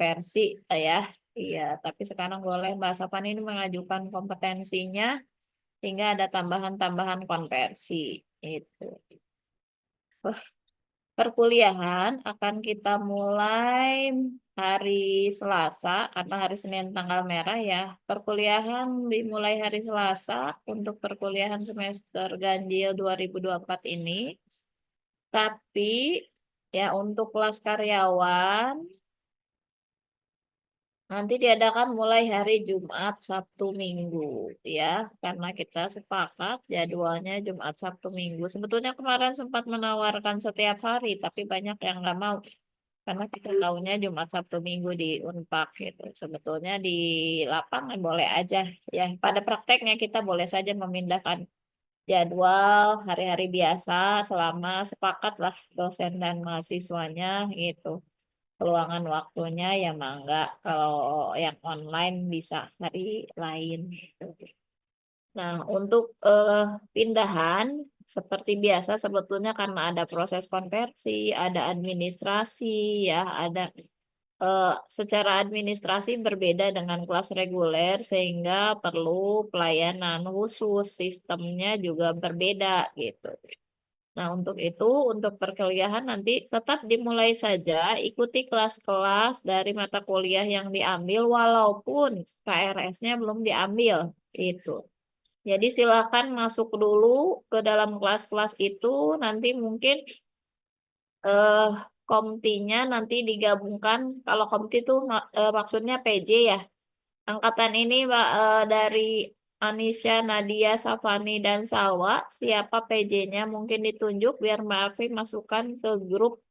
konversi ya. Iya, tapi sekarang boleh Mbak Safan ini mengajukan kompetensinya hingga ada tambahan-tambahan konversi. Itu. Perkuliahan akan kita mulai hari Selasa, karena hari Senin tanggal merah ya. Perkuliahan dimulai hari Selasa untuk perkuliahan semester ganjil 2024 ini. Tapi ya untuk kelas karyawan nanti diadakan mulai hari Jumat, Sabtu, Minggu ya. Karena kita sepakat jadwalnya Jumat, Sabtu, Minggu. Sebetulnya kemarin sempat menawarkan setiap hari, tapi banyak yang nggak mau. Karena kita tahunya Jumat, Sabtu, Minggu di Unpad gitu. Sebetulnya di lapangan boleh aja. Ya, pada prakteknya kita boleh saja memindahkan jadwal hari-hari biasa selama sepakat lah dosen dan mahasiswanya gitu. Peluangan waktunya ya mangga. Kalau yang online bisa hari lain gitu. Nah, untuk pindahan seperti biasa sebetulnya karena ada proses konversi, ada administrasi, ya, ada secara administrasi berbeda dengan kelas reguler sehingga perlu pelayanan khusus, sistemnya juga berbeda gitu. Nah, untuk itu, untuk perkuliahan nanti tetap dimulai saja, ikuti kelas-kelas dari mata kuliah yang diambil walaupun KRS-nya belum diambil itu. Jadi silakan masuk dulu ke dalam kelas-kelas itu, nanti mungkin eh komtinya nanti digabungkan. Kalau komti itu maksudnya PJ ya. Angkatan ini Pak, dari Anisha, Nadia, Safani, dan Salwa. Siapa PJ-nya mungkin ditunjuk biar Mbak Afi masukkan ke grup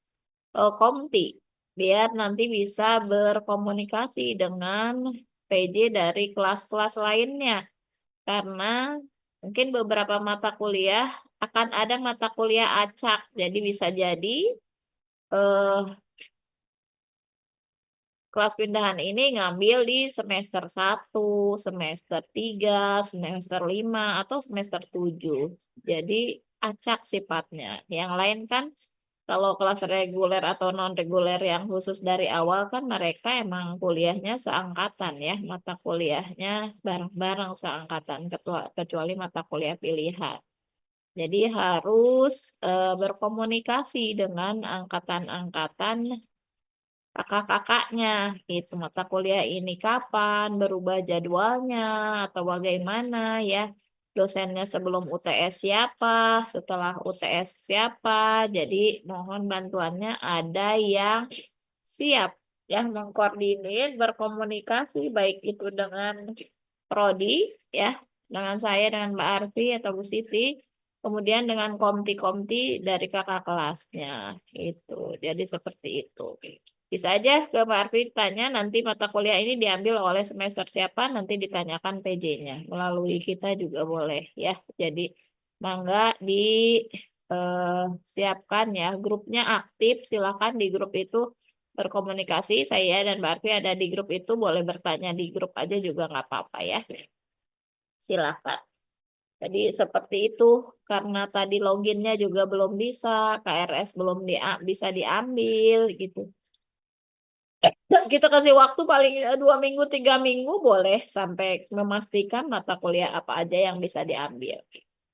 komti. Biar nanti bisa berkomunikasi dengan PJ dari kelas-kelas lainnya. Karena mungkin beberapa mata kuliah akan ada mata kuliah acak. Jadi bisa jadi eh, kelas pindahan ini ngambil di semester 1, semester 3, semester 5, atau semester 7. Jadi acak sifatnya. Yang lain kan kalau kelas reguler atau non-reguler yang khusus dari awal kan mereka emang kuliahnya seangkatan ya. Mata kuliahnya bareng-bareng seangkatan kecuali mata kuliah pilihan. Jadi harus berkomunikasi dengan angkatan-angkatan kakak-kakaknya itu mata kuliah ini kapan berubah jadwalnya atau bagaimana ya, dosennya sebelum UTS siapa, setelah UTS siapa. Jadi mohon bantuannya ada yang siap yang mengkoordinir berkomunikasi baik itu dengan prodi ya, dengan saya, dengan Mbak Arfi atau Bu Siti, kemudian dengan komti-komti dari kakak kelasnya itu. Jadi seperti itu. Bisa aja ke Mbak Arfi tanya nanti mata kuliah ini diambil oleh semester siapa, nanti ditanyakan PJ-nya. Melalui kita juga boleh ya. Jadi mangga siapkan ya, grupnya aktif, silakan di grup itu berkomunikasi. Saya dan Mbak Arfi ada di grup itu, boleh bertanya di grup aja juga nggak apa-apa ya. Silakan. Jadi seperti itu, karena tadi loginnya juga belum bisa, KRS belum bisa diambil gitu. Dan kita kasih waktu paling 2 minggu, 3 minggu boleh sampai memastikan mata kuliah apa aja yang bisa diambil.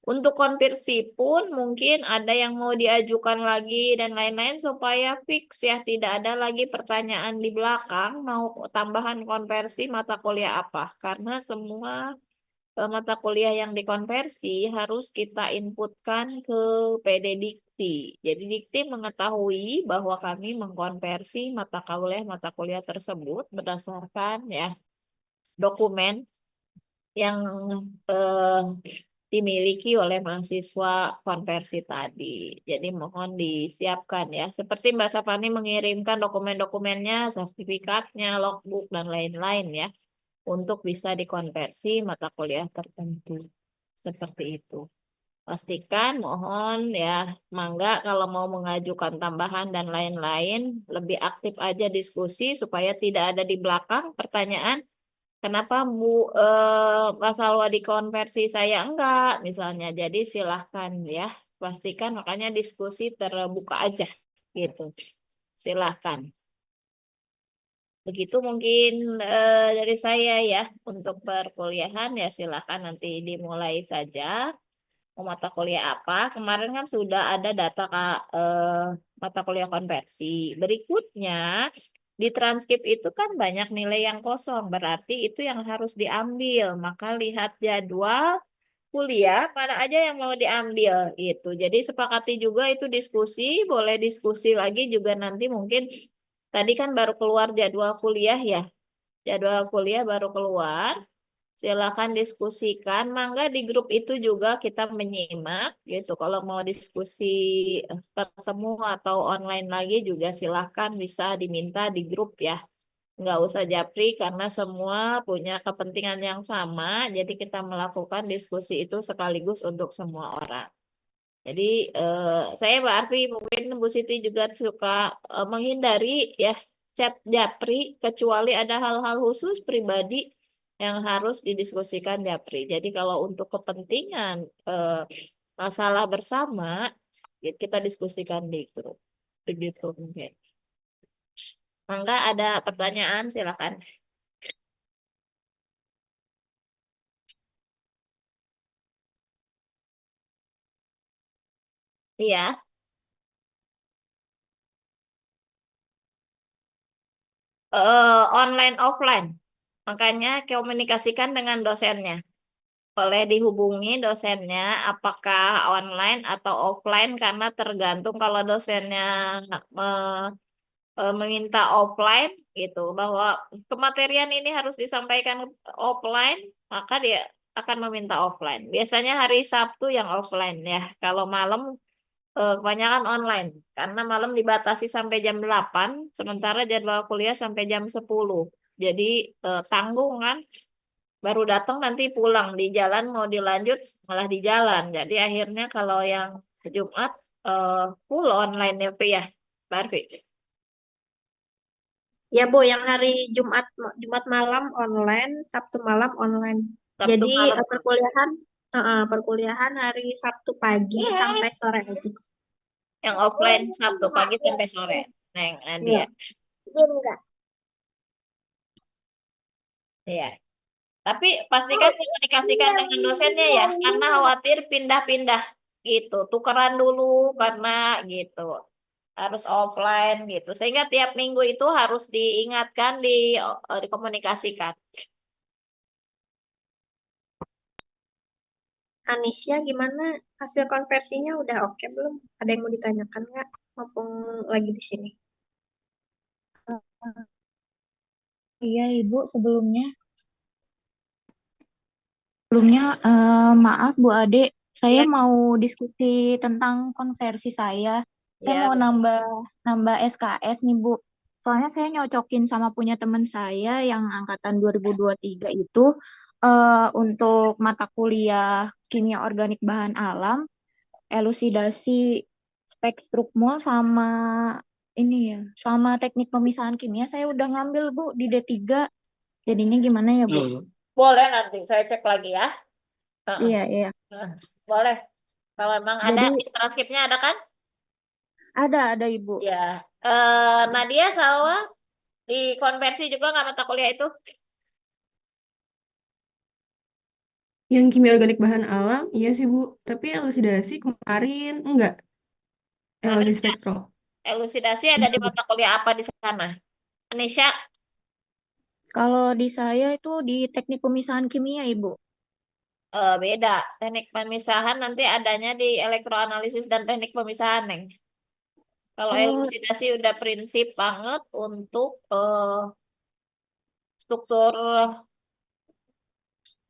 Untuk konversi pun mungkin ada yang mau diajukan lagi dan lain-lain supaya fix ya, tidak ada lagi pertanyaan di belakang mau tambahan konversi mata kuliah apa. Karena semua mata kuliah yang dikonversi harus kita inputkan ke PD Dikti. Jadi Dikti mengetahui bahwa kami mengkonversi mata kuliah tersebut berdasarkan ya dokumen yang eh, dimiliki oleh mahasiswa konversi tadi. Jadi mohon disiapkan ya. Seperti Mbak Safani mengirimkan dokumen-dokumennya, sertifikatnya, logbook, dan lain-lain ya. Untuk bisa dikonversi mata kuliah tertentu. Seperti itu. Pastikan, mohon ya, mangga kalau mau mengajukan tambahan dan lain-lain, lebih aktif aja diskusi supaya tidak ada di belakang pertanyaan. Kenapa Bu Mas Salwa dikonversi saya enggak misalnya. Jadi silahkan ya. Pastikan makanya diskusi terbuka aja gitu. Silahkan. Begitu mungkin dari saya ya untuk perkuliahan ya silakan nanti dimulai saja. Mau mata kuliah apa? Kemarin kan sudah ada data Kak, mata kuliah konversi. Berikutnya di transkrip itu kan banyak nilai yang kosong, berarti itu yang harus diambil. Maka lihat jadwal kuliah mana aja yang mau diambil gitu. Jadi sepakati juga itu diskusi, boleh diskusi lagi juga nanti mungkin tadi kan baru keluar jadwal kuliah ya. Jadwal kuliah baru keluar. Silakan diskusikan. Mangga di grup itu juga kita menyimak gitu. Kalau mau diskusi ketemu atau online lagi juga silakan bisa diminta di grup ya. Nggak usah japri karena semua punya kepentingan yang sama. Jadi kita melakukan diskusi itu sekaligus untuk semua orang. Jadi saya Mbak Arfi mungkin Bu Siti juga suka menghindari ya chat japri kecuali ada hal-hal khusus pribadi yang harus didiskusikan japri. Jadi kalau untuk kepentingan masalah bersama ya kita diskusikan di grup. Begitu mungkin. Mangga ada pertanyaan silakan. Iya, online offline. Makanya komunikasikan dengan dosennya. Boleh dihubungi dosennya apakah online atau offline karena tergantung kalau dosennya meminta offline gitu bahwa kematerian ini harus disampaikan offline maka dia akan meminta offline. Biasanya hari Sabtu yang offline ya. Kalau malam kebanyakan online karena malam dibatasi sampai jam 8 sementara jadwal kuliah sampai jam 10. Jadi tanggung kan baru datang nanti pulang di jalan mau dilanjut malah di jalan jadi akhirnya kalau yang Jumat eh, full online ya Pi ya Barfi. Ya, Bu, yang hari Jumat malam online, Sabtu malam online. Sabtu Jadi malam perkuliahan hari Sabtu pagi sampai sore aja. yang offline Sabtu pagi sampai sore Neng Nadia. Iya. Iya, enggak. Iya, tapi pastikan komunikasikan dengan dosennya ya karena khawatir pindah-pindah gitu tukeran dulu karena gitu harus offline gitu sehingga tiap minggu itu harus diingatkan dikomunikasikan. Anisya gimana hasil konversinya udah oke belum? Ada yang mau ditanyakan nggak? Mumpung lagi di sini. Iya, Ibu, sebelumnya maaf Bu Ade, saya Ya, mau diskusi tentang konversi saya. Saya ya, mau betul. nambah nambah SKS nih Bu. Soalnya saya nyocokin sama punya teman saya yang angkatan 2023 itu untuk mata kuliah kimia organik bahan alam, elusidasi spektrumol sama ini ya, sama teknik pemisahan kimia saya udah ngambil Bu di D3. Jadinya gimana ya Bu? Boleh nanti saya cek lagi ya. Heeh. Iya, iya. Heeh. Boleh. Kalau emang ada Jadi transkripnya ada kan? ada Ibu. Ya. Nadia, Salwa, dikonversi juga nggak mata kuliah itu? Yang kimia organik bahan alam, iya sih Bu. Tapi elusidasi kemarin enggak. Mana Elusi ya? spektro. Elusidasi ada di Enggak, Bu. mata kuliah apa di sana? Indonesia Kalau di saya itu di teknik pemisahan kimia, Ibu. beda. Teknik pemisahan nanti adanya di elektroanalisis dan teknik pemisahan, Neng. Kalau Oh, elusidasi udah prinsip banget untuk struktur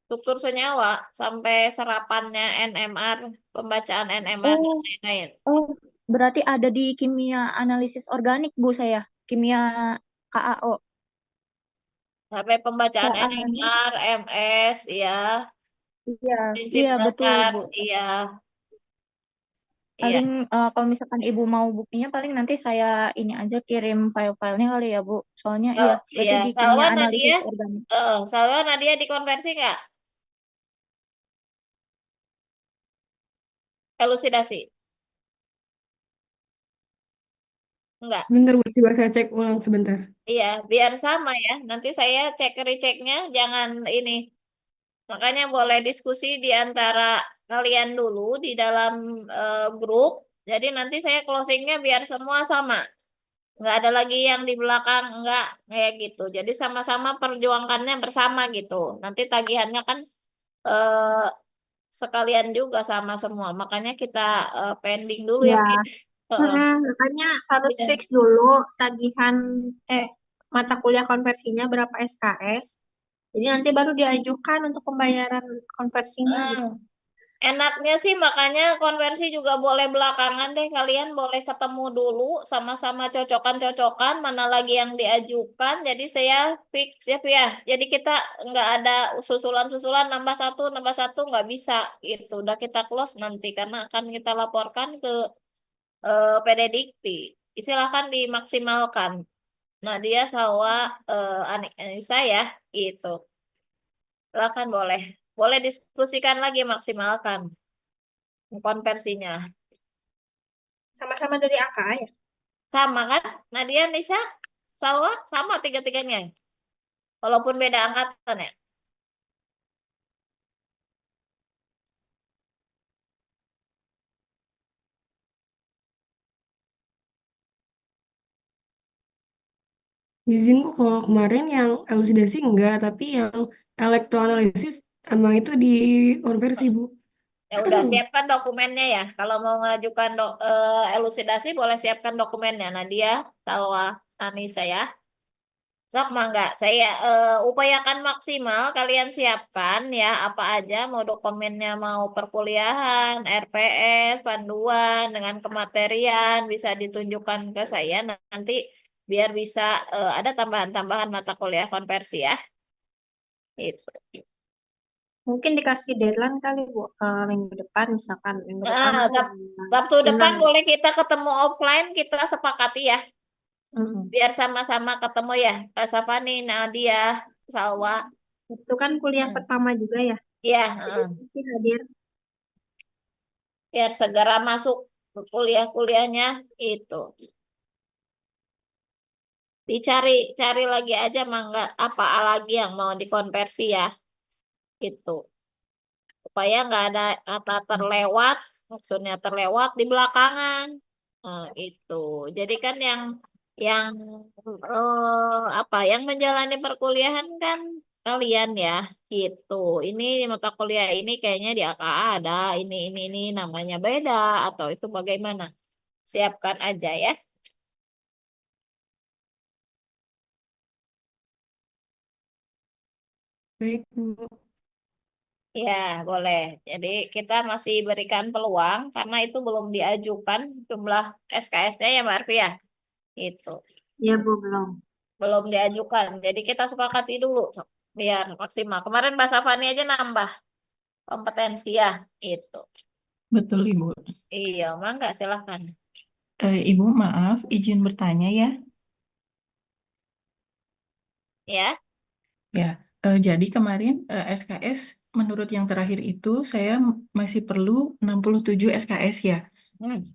struktur senyawa sampai serapannya NMR, pembacaan NMR dan oh, lain-lain. oh. Berarti ada di kimia analisis organik, Bu, saya. Kimia KAO. Sampai pembacaan Soalnya, NMR, MS, ya, iya, prinsip iya betul, dasar, Bu. iya, iya. Paling kalau misalkan Ibu mau buktinya, paling nanti saya ini aja kirim file-filenya kali ya, Bu. Soalnya Oh, iya, iya. berarti di kimia Salwa Nadia, analisis organik. Salwa Nadia dikonversi nggak? Elusidasi. Enggak. Bentar Bu, coba saya cek ulang sebentar. Iya, biar sama ya. Nanti saya cek receknya, jangan ini. Makanya boleh diskusi di antara kalian dulu di dalam grup. Jadi nanti saya closingnya biar semua sama. Nggak ada lagi yang di belakang, nggak kayak gitu. Jadi sama-sama perjuangkannya bersama gitu. Nanti tagihannya kan eh, sekalian juga sama semua. Makanya kita pending dulu ya, Ya, Pi. Heeh. makanya harus Iya. fix dulu tagihan eh mata kuliah konversinya berapa SKS. Jadi nanti baru diajukan untuk pembayaran konversinya gitu. Hmm. Enaknya sih makanya konversi juga boleh belakangan deh. Kalian boleh ketemu dulu sama-sama cocokan-cocokan mana lagi yang diajukan. Jadi saya fix ya, ya. Jadi kita nggak ada susulan-susulan nambah satu nggak bisa gitu. Udah kita close nanti karena akan kita laporkan ke PD Dikti. Silahkan dimaksimalkan. Nah dia Salwa Anissa ya itu. Silakan boleh. Boleh diskusikan lagi maksimalkan konversinya. Sama-sama dari AK ya. Sama kan? Nadia, Nisa, Salwa, sama tiga-tiganya. Walaupun beda angkatan ya. Izin Bu, kalau kemarin yang elucidasi enggak, tapi yang elektroanalisis emang itu di konversi Bu. Ya udah siapkan dokumennya ya. Kalau mau mengajukan elucidasi boleh siapkan dokumennya. Nadia, Salwa, Anissa ya. Sok mangga. Saya upayakan maksimal kalian siapkan ya apa aja mau dokumennya mau perkuliahan, RPS, panduan dengan kematerian bisa ditunjukkan ke saya nanti biar bisa ada tambahan-tambahan mata kuliah konversi ya. Itu. Mungkin dikasih deadline kali Bu, minggu depan misalkan minggu depan Nah, tuh Sabtu depan Senin. boleh kita ketemu offline kita sepakati ya Mm-mm. biar sama-sama ketemu ya. Kak Safani, Nadia, Salwa. Itu kan kuliah Hmm. pertama juga ya. Iya, Jadi heeh. pasti hadir. Biar segera masuk ke kuliah-kuliahnya itu. Dicari cari lagi aja mangga apa lagi yang mau dikonversi ya itu. Supaya nggak ada kata terlewat, maksudnya terlewat di belakangan. Itu. Jadi kan yang apa yang menjalani perkuliahan kan kalian ya gitu. Ini mata kuliah ini kayaknya di AKA ada ini namanya beda atau itu bagaimana? Siapkan aja ya. Baik Bu. Ya, boleh. Jadi kita masih berikan peluang karena itu belum diajukan jumlah SKS-nya ya Mbak Arfi ya. Itu Iya Bu, belum. belum diajukan. Jadi kita sepakati dulu biar maksimal. Kemarin Mbak Safani aja nambah kompetensi ya. Itu. Betul, Ibu. Iya, mangga silahkan. Ibu, maaf, izin bertanya ya. Ya. Ya, jadi kemarin SKS menurut yang terakhir itu saya masih perlu 67 SKS ya. Hmm.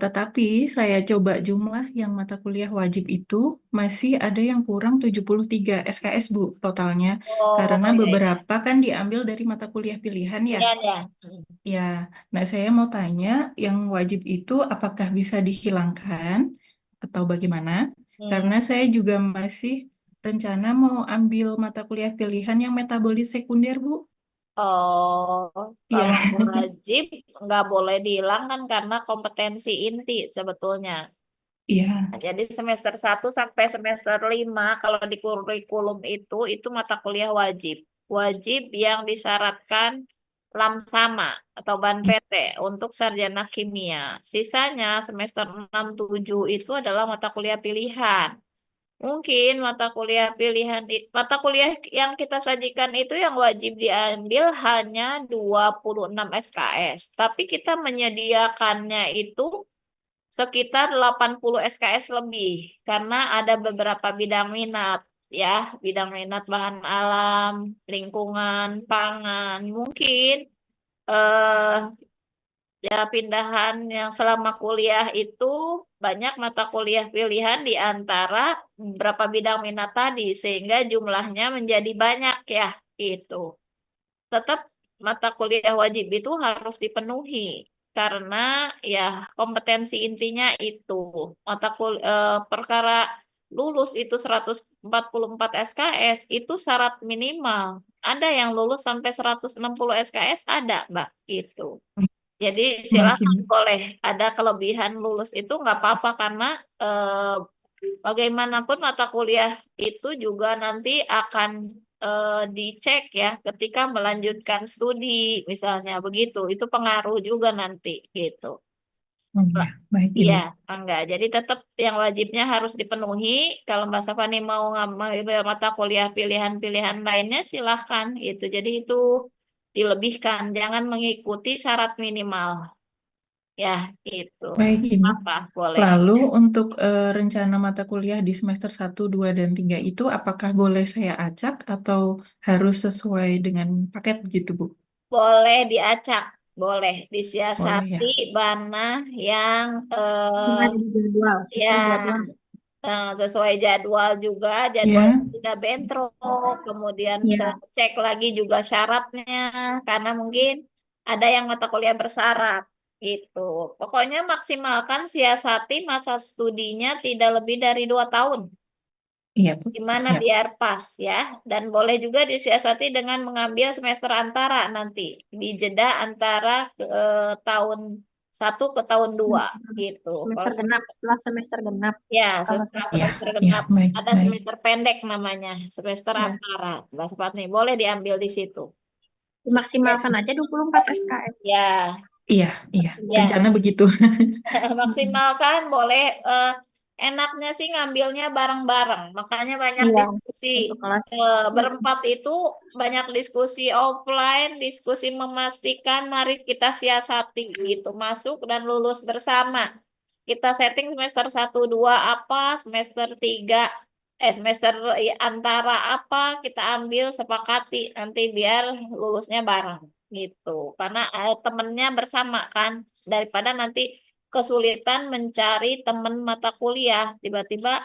Tetapi saya coba jumlah yang mata kuliah wajib itu masih ada yang kurang 73 SKS, Bu, totalnya. Oh, Karena ya, ya. beberapa kan diambil dari mata kuliah pilihan ya. Pilihan ya. Hmm. Ya, nah saya mau tanya, yang wajib itu apakah bisa dihilangkan atau bagaimana? Hmm. Karena saya juga masih rencana mau ambil mata kuliah pilihan yang metabolis sekunder, Bu. Oh, Iya, kalau wajib nggak boleh dihilangkan karena kompetensi inti sebetulnya. iya. Nah, jadi semester 1 sampai semester 5 kalau di kurikulum itu mata kuliah wajib. Wajib yang disyaratkan lamsama atau ban PT untuk sarjana kimia. Sisanya semester 6 7 itu adalah mata kuliah pilihan. Mungkin mata kuliah yang kita sajikan itu yang wajib diambil hanya 26 SKS. Tapi kita menyediakannya itu sekitar 80 SKS lebih karena ada beberapa bidang minat ya, bidang minat bahan alam, lingkungan, pangan. Mungkin eh Ya, pindahan yang selama kuliah itu banyak mata kuliah pilihan di antara beberapa bidang minat tadi, sehingga jumlahnya menjadi banyak ya, itu. Tetap mata kuliah wajib itu harus dipenuhi karena ya kompetensi intinya itu perkara lulus itu 144 SKS itu syarat minimal. Ada yang lulus sampai 160 SKS ada, Mbak, itu. Jadi Baik, silakan Ibu. boleh ada kelebihan lulus itu nggak apa-apa karena eh, bagaimanapun mata kuliah itu juga nanti akan dicek ya ketika melanjutkan studi misalnya begitu. Itu pengaruh juga nanti gitu. Oh iya, baik Iya, Ibu. enggak. Jadi tetap yang wajibnya harus dipenuhi. Kalau Mbak Safani mau ngambil mata kuliah pilihan-pilihan lainnya silahkan gitu. Jadi itu dilebihkan, jangan mengikuti syarat minimal. Ya, itu. Baik Ibu. Apa? Boleh. Lalu untuk rencana mata kuliah di semester 1, 2, dan 3 itu apakah boleh saya acak atau harus sesuai dengan paket gitu, Bu? Boleh diacak, boleh Boleh disiasati ya? mana yang Yang ada di jadwal, sesuai jadwal. ya sesuai jadwal juga, jadwal Ya, tidak bentrok, kemudian Ya, cek lagi juga syaratnya, karena mungkin ada yang mata kuliah bersyarat gitu. Pokoknya maksimalkan siasati masa studinya tidak lebih dari 2 tahun. iya Bu. Gimana Siap. biar pas ya. Dan boleh juga disiasati dengan mengambil semester antara nanti. Di jeda antara tahun 1 ke tahun 2 semester, gitu. Kalau semester genap, setelah semester genap. ya Kalau setelah Iya, semester iya, genap baik, ada baik. semester pendek namanya, semester ya, antara. Mbak Supatni boleh diambil di situ. dimaksimalkan aja 24 SKS. Ya, Iya, iya. ya. Rencana begitu. Maksimalkan boleh enaknya sih ngambilnya bareng-bareng. Makanya banyak Iya, diskusi. satu kelas. Berempat itu banyak diskusi offline, diskusi memastikan mari kita siasati gitu, masuk dan lulus bersama. Kita setting semester 1 2 apa, semester 3 semester antara apa kita ambil sepakati nanti biar lulusnya bareng gitu. Karena temennya bersama kan daripada nanti kesulitan mencari teman mata kuliah tiba-tiba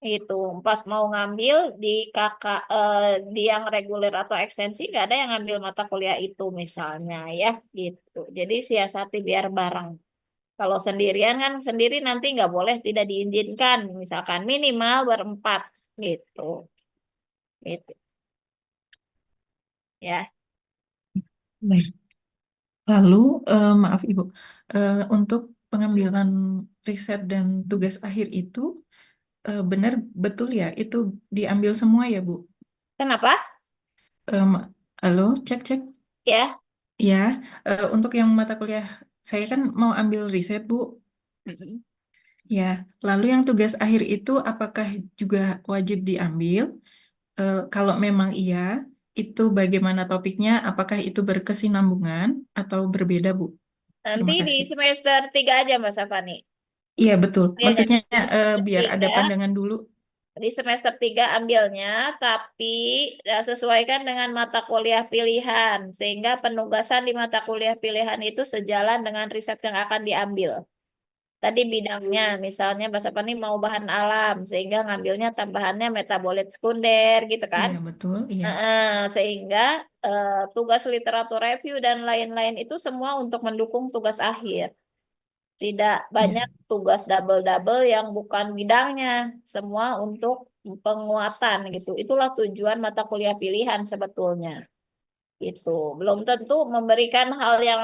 itu pas mau ngambil di kakak di yang reguler atau ekstensi nggak ada yang ngambil mata kuliah itu misalnya ya gitu. Jadi siasati biar bareng. Kalau sendirian kan sendiri nanti nggak boleh tidak diizinkan misalkan minimal berempat gitu. Gitu ya. Baik. Lalu, maaf Ibu, untuk pengambilan riset dan tugas akhir itu benar betul ya, itu diambil semua ya Bu? Kenapa? Em, Halo, cek cek. Ya. Ya, untuk yang mata kuliah saya kan mau ambil riset Bu. Mm-mm. Ya, lalu yang tugas akhir itu apakah juga wajib diambil? Kalau memang iya, itu bagaimana topiknya? Apakah itu berkesinambungan atau berbeda Bu? Nanti Terima di kasih. semester 3 aja Mbak Safani. Iya betul. Ya, dan Maksudnya di semester biar ada 3 pandangan dulu. di semester 3 ambilnya, tapi sesuaikan dengan mata kuliah pilihan, sehingga penugasan di mata kuliah pilihan itu sejalan dengan riset yang akan diambil. Tadi bidangnya, misalnya bahasa apa nih mau bahan alam, sehingga ngambilnya tambahannya metabolit sekunder, gitu kan? Iya betul. Iya. Sehingga tugas literatur review dan lain-lain itu semua untuk mendukung tugas akhir. Tidak Iya. banyak tugas double-double yang bukan bidangnya, semua untuk penguatan gitu. Itulah tujuan mata kuliah pilihan sebetulnya. Itu belum tentu memberikan hal yang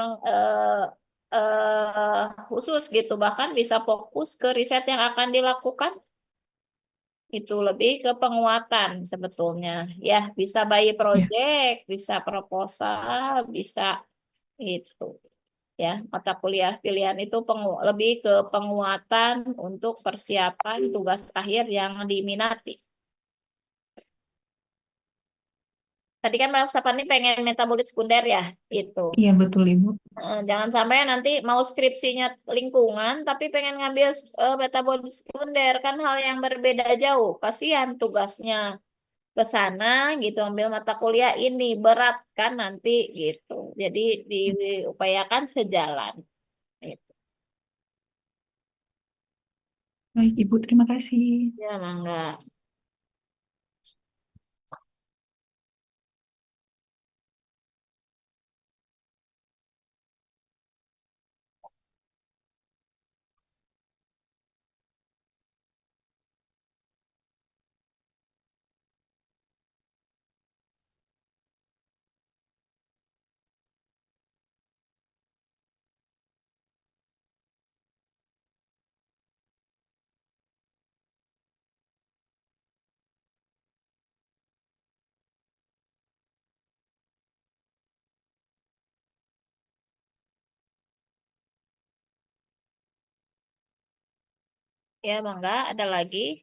khusus gitu, bahkan bisa fokus ke riset yang akan dilakukan. Itu lebih ke penguatan sebetulnya. Ya, bisa by Iya. project, bisa proposal, bisa itu. Ya, mata kuliah pilihan itu lebih ke penguatan untuk persiapan tugas akhir yang diminati. Tadi kan Mbak Sapani pengen metabolit sekunder ya, itu. Iya betul Ibu. Jangan sampai nanti mau skripsinya lingkungan, tapi pengen ngambil metabolit sekunder, kan hal yang berbeda jauh. Kasihan tugasnya ke sana gitu, ambil mata kuliah ini berat kan nanti gitu. Jadi diupayakan sejalan. Baik, Ibu, terima kasih. Ya, Mangga. Ya, Mangga, ada lagi.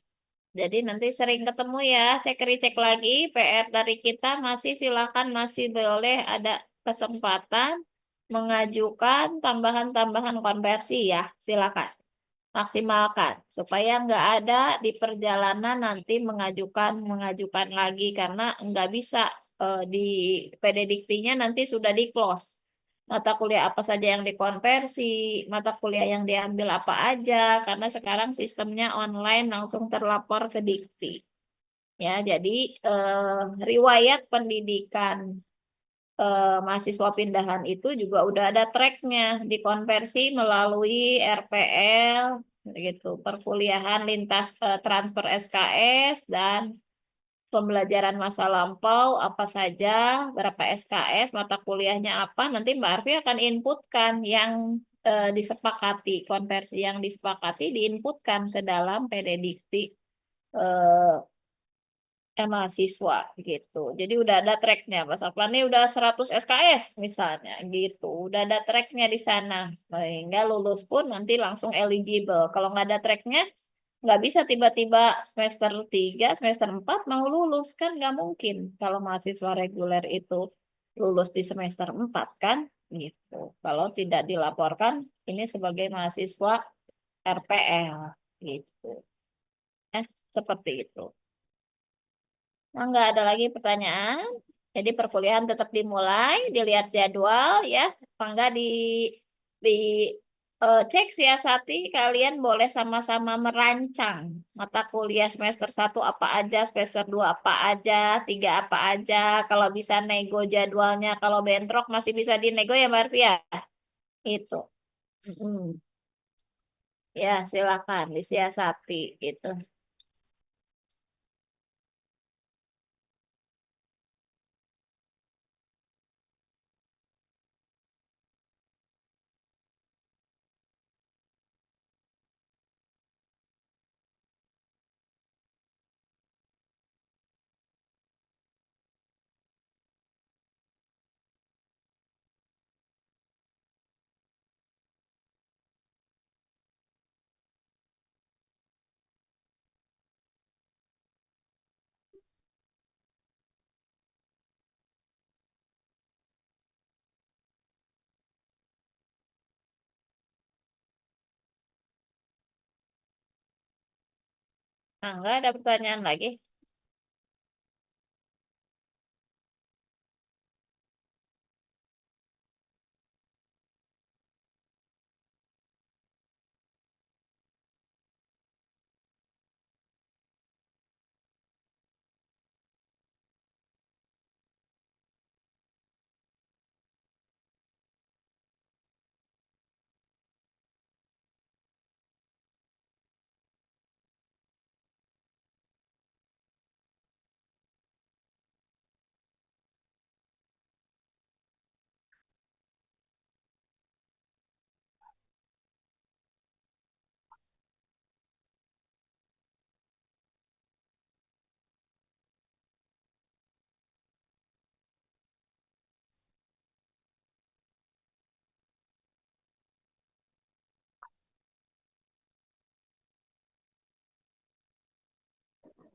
Jadi nanti sering ketemu ya, cek recek lagi. PR dari kita masih silakan, masih boleh ada kesempatan mengajukan tambahan-tambahan konversi ya, silakan. Maksimalkan supaya nggak ada di perjalanan nanti mengajukan lagi karena nggak bisa di PD Diktinya nanti sudah di close mata kuliah apa saja yang dikonversi, mata kuliah yang diambil apa aja karena sekarang sistemnya online langsung terlapor ke Dikti ya. Jadi riwayat pendidikan mahasiswa pindahan itu juga udah ada tracknya dikonversi melalui RPL gitu, perkuliahan lintas transfer SKS dan pembelajaran masa lampau apa saja, berapa SKS, mata kuliahnya apa, nanti Mbak Arfi akan inputkan yang disepakati, konversi yang disepakati diinputkan ke dalam PD Dikti eh, mahasiswa gitu. Jadi udah ada tracknya. Mas Aflani udah 100 SKS misalnya gitu. Udah ada tracknya di sana. Sehingga lulus pun nanti langsung eligible. Kalau nggak ada tracknya, nggak bisa tiba-tiba semester 3 semester 4 mau lulus. Kan nggak mungkin kalau mahasiswa reguler itu lulus di semester 4 kan gitu. Kalau tidak dilaporkan ini sebagai mahasiswa RPL gitu. Eh, seperti itu. Nah, nggak ada lagi pertanyaan. Jadi perkuliahan tetap dimulai, dilihat jadwal ya. Apa enggak di cek siasati, kalian boleh sama-sama merancang mata kuliah semester 1 apa aja, semester 2 apa aja, 3 apa aja. Kalau bisa nego jadwalnya, kalau bentrok masih bisa dinego ya Mbak Arfia. Itu. Mm-mm. Ya, silakan disiasati gitu. Nah, nggak ada pertanyaan lagi.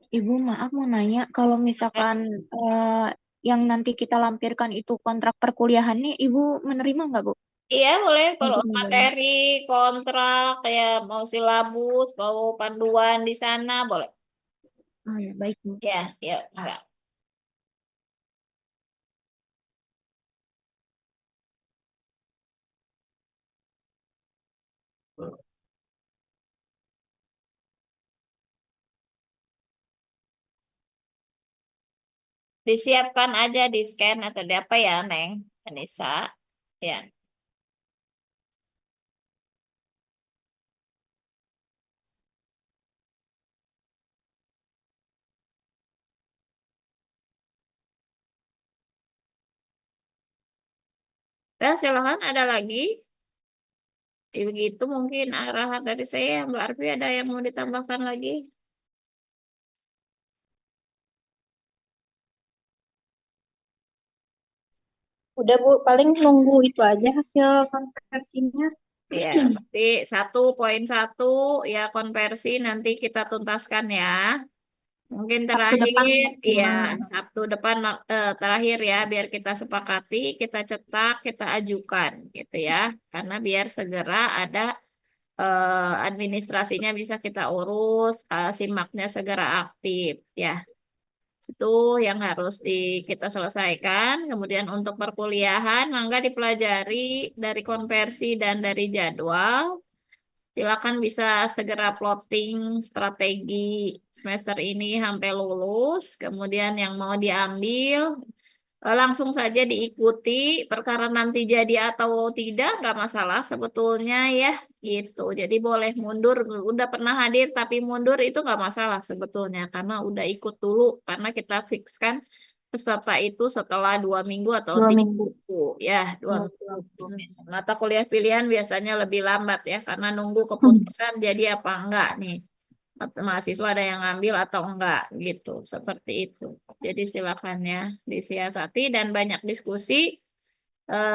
Ibu, maaf mau nanya, kalau misalkan yang nanti kita lampirkan itu kontrak perkuliahan nih, Ibu menerima nggak, Bu? Iya, boleh kalau Untuk ngebantu. materi, kontrak, kayak mau silabus, mau panduan di sana, boleh. Oh ya, baik, Bu. Ya, ya, enggak. Disiapkan aja di scan atau di apa ya, Neng? Anissa. Ya. Ya, silahkan ada lagi. Begitu mungkin arahan dari saya, Mbak Arfi ada yang mau ditambahkan lagi? Udah Bu, paling nunggu itu aja hasil konversinya. Ya, berarti 1.1 ya konversi nanti kita tuntaskan ya. Mungkin Sabtu depan terakhir, iya maksimal. Sabtu depan terakhir ya, biar kita sepakati, kita cetak, kita ajukan gitu ya. Karena biar segera ada administrasinya bisa kita urus, simaknya segera aktif ya. Itu yang harus kita selesaikan. Kemudian untuk perkuliahan, mangga dipelajari dari konversi dan dari jadwal. Silakan bisa segera plotting strategi semester ini sampai lulus. Kemudian yang mau diambil langsung saja diikuti. Perkara nanti jadi atau tidak nggak masalah sebetulnya ya gitu. Jadi boleh mundur. Udah pernah hadir tapi mundur itu nggak masalah sebetulnya karena udah ikut dulu karena kita fixkan peserta itu setelah 2 minggu atau Dua 3 minggu. minggu ya dua Ya, minggu. 2 minggu biasanya. Mata kuliah pilihan biasanya lebih lambat ya karena nunggu keputusan jadi apa enggak nih mahasiswa ada yang ngambil atau enggak gitu seperti itu. Jadi silakan ya disiasati dan banyak diskusi.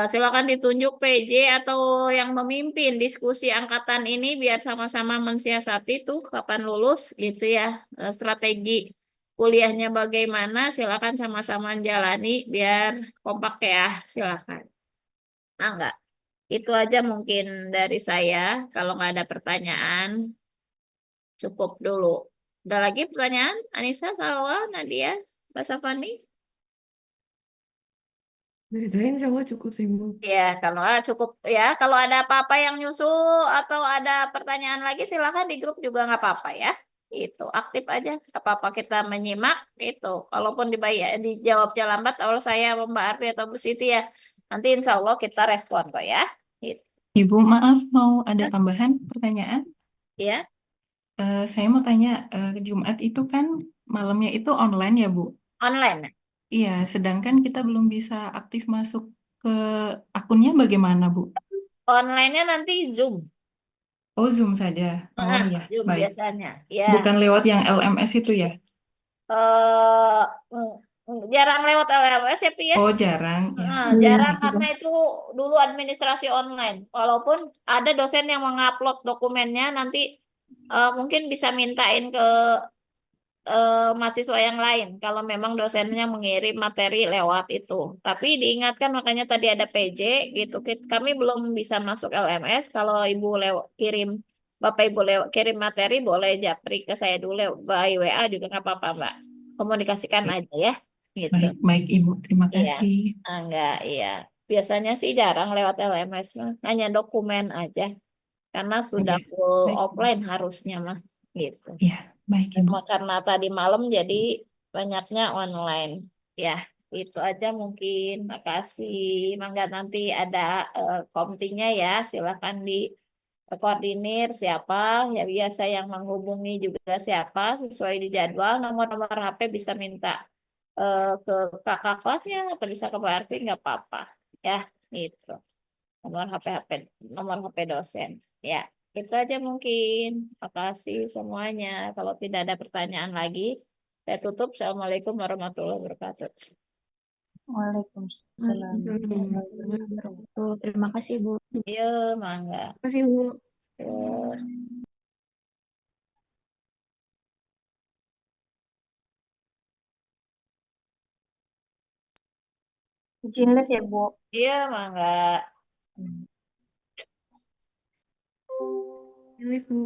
Silakan ditunjuk PJ atau yang memimpin diskusi angkatan ini biar sama-sama mensiasati tuh kapan lulus gitu ya. Strategi kuliahnya bagaimana silakan sama-sama jalani biar kompak ya silakan. Nah, enggak. Itu aja mungkin dari saya. Kalau nggak ada pertanyaan, cukup dulu. Ada lagi pertanyaan? Anissa, Salwa, Nadia, Mbak Safani? Dari saya insya Allah cukup sih, Bu. Ya, kalau cukup ya. Kalau ada apa-apa yang nyusul atau ada pertanyaan lagi, silakan di grup juga nggak apa-apa ya. Itu aktif aja, nggak apa-apa kita menyimak itu. Kalaupun dijawabnya lambat, kalau saya Mbak Arfi atau Bu Siti ya, nanti insya Allah kita respon kok ya. Gitu. Ibu, maaf mau ada tambahan pertanyaan. Ya, Saya mau tanya, Jumat itu kan malamnya itu online ya, Bu? online. Iya, sedangkan kita belum bisa aktif masuk ke akunnya bagaimana, Bu? Online-nya nanti Zoom. Oh, Zoom saja. Oh Nah, iya, Zoom baik. biasanya. Ya, Bukan lewat yang LMS itu ya? eh jarang lewat LMS ya, Pi ya. Oh, jarang ya. Iya, Jarang betul. karena itu dulu administrasi online. Walaupun ada dosen yang mengupload dokumennya, nanti mungkin bisa mintain ke mahasiswa yang lain kalau memang dosennya mengirim materi lewat itu. Tapi diingatkan makanya tadi ada PJ gitu. Kami belum bisa masuk LMS. Kalau Ibu kirim Bapak Ibu kirim materi boleh japri ke saya dulu by WA juga nggak apa-apa, Mbak. Komunikasikan Baik, aja ya. Gitu. baik, baik, Ibu. Terima Iya. kasih. Enggak, iya. Biasanya sih jarang lewat LMS mah. Hanya dokumen aja karena sudah Iya, full baik, Ibu. offline harusnya mah gitu. Iya, baik, Ibu. Cuma karena tadi malam jadi banyaknya online. Ya, itu aja mungkin. Makasih. Mangga nanti ada komtinya ya. Silakan di koordinir siapa ya biasa yang menghubungi juga siapa sesuai di jadwal. Nomor-nomor HP bisa minta ke kakak kelasnya atau bisa ke Pak Arfi nggak apa-apa. Ya, itu. Nomor HP dosen. Ya, itu aja mungkin. Makasih semuanya. Kalau tidak ada pertanyaan lagi, saya tutup. Assalamualaikum warahmatullahi wabarakatuh. Waalaikumsalam. Terima kasih, Bu. Iya, mangga. Terima kasih, Bu. Yo. Izin live ya, Bu. Iya, mangga. Ini, Bu.